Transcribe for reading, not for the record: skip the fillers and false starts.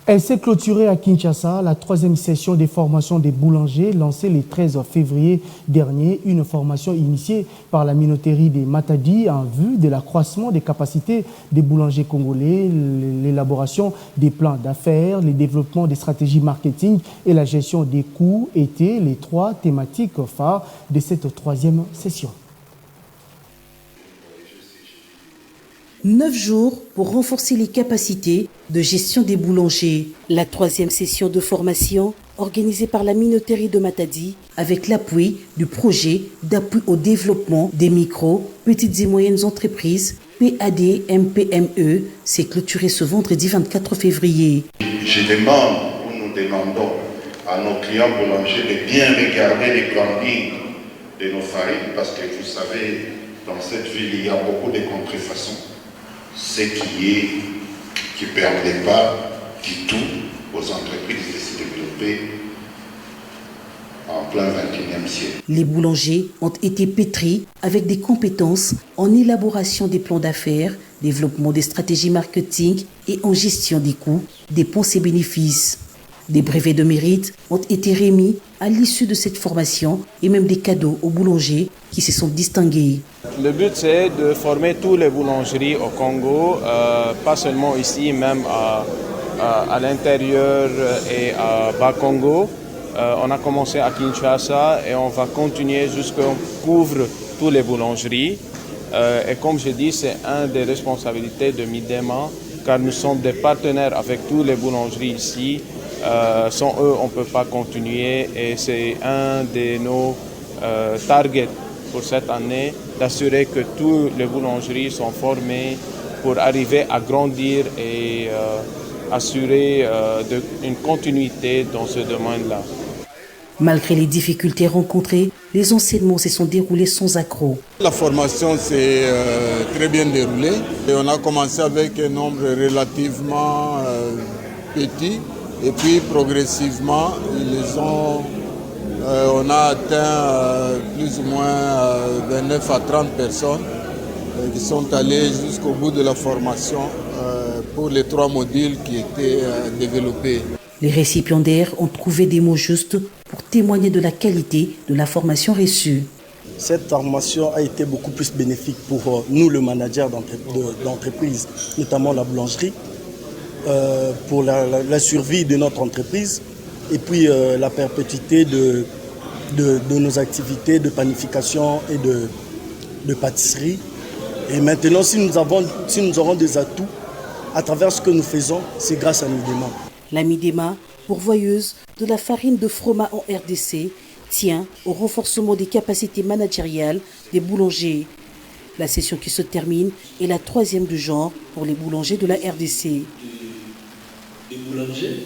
Elle s'est clôturée à Kinshasa, la troisième session des formations des boulangers lancée le 13 février dernier, une formation initiée par la minoterie des Matadi en vue de l'accroissement des capacités des boulangers congolais, l'élaboration des plans d'affaires, le développement des stratégies marketing et la gestion des coûts étaient les trois thématiques phares de cette troisième session. 9 jours pour renforcer les capacités de gestion des boulangers. La troisième session de formation organisée par la minoterie de Matadi avec l'appui du projet d'appui au développement des micro, petites et moyennes entreprises PAD-MPME s'est clôturée ce vendredi 24 février. Nous demandons à nos clients boulangers de bien regarder les plannings de nos farines parce que vous savez, dans cette ville, il y a beaucoup de contrefaçons. Ce qui ne permet pas du tout aux entreprises de se développer en plein XXIe siècle. Les boulangers ont été pétris avec des compétences en élaboration des plans d'affaires, développement des stratégies marketing et en gestion des coûts, dépenses et bénéfices. Des brevets de mérite ont été remis à l'issue de cette formation et même des cadeaux aux boulangers qui se sont distingués. Le but, c'est de former toutes les boulangeries au Congo, pas seulement ici, même à l'intérieur et à Bas-Congo. On a commencé à Kinshasa et on va continuer jusqu'à ce qu'on couvre toutes les boulangeries. Et comme je dis, c'est une des responsabilités de Midema, car nous sommes des partenaires avec toutes les boulangeries ici. Sans eux, on ne peut pas continuer et c'est un de nos targets pour cette année d'assurer que toutes les boulangeries sont formées pour arriver à grandir et assurer une continuité dans ce domaine-là. Malgré les difficultés rencontrées, les enseignements se sont déroulés sans accroc. La formation s'est très bien déroulée et on a commencé avec un nombre relativement petit. Et puis progressivement, on a atteint plus ou moins 29 à 30 personnes qui sont allées jusqu'au bout de la formation pour les 3 modules qui étaient développés. Les récipiendaires ont trouvé des mots justes pour témoigner de la qualité de la formation reçue. Cette formation a été beaucoup plus bénéfique pour nous, le manager d'entreprise, notamment la boulangerie. Pour la survie de notre entreprise et puis la perpétuité de nos activités de panification et de pâtisserie. Et maintenant, si nous aurons des atouts à travers ce que nous faisons, c'est grâce à Midema. La Midema, pourvoyeuse de la farine de Froma en RDC, tient au renforcement des capacités managériales des boulangers. La session qui se termine est la 3e du genre pour les boulangers de la RDC. Les boulangers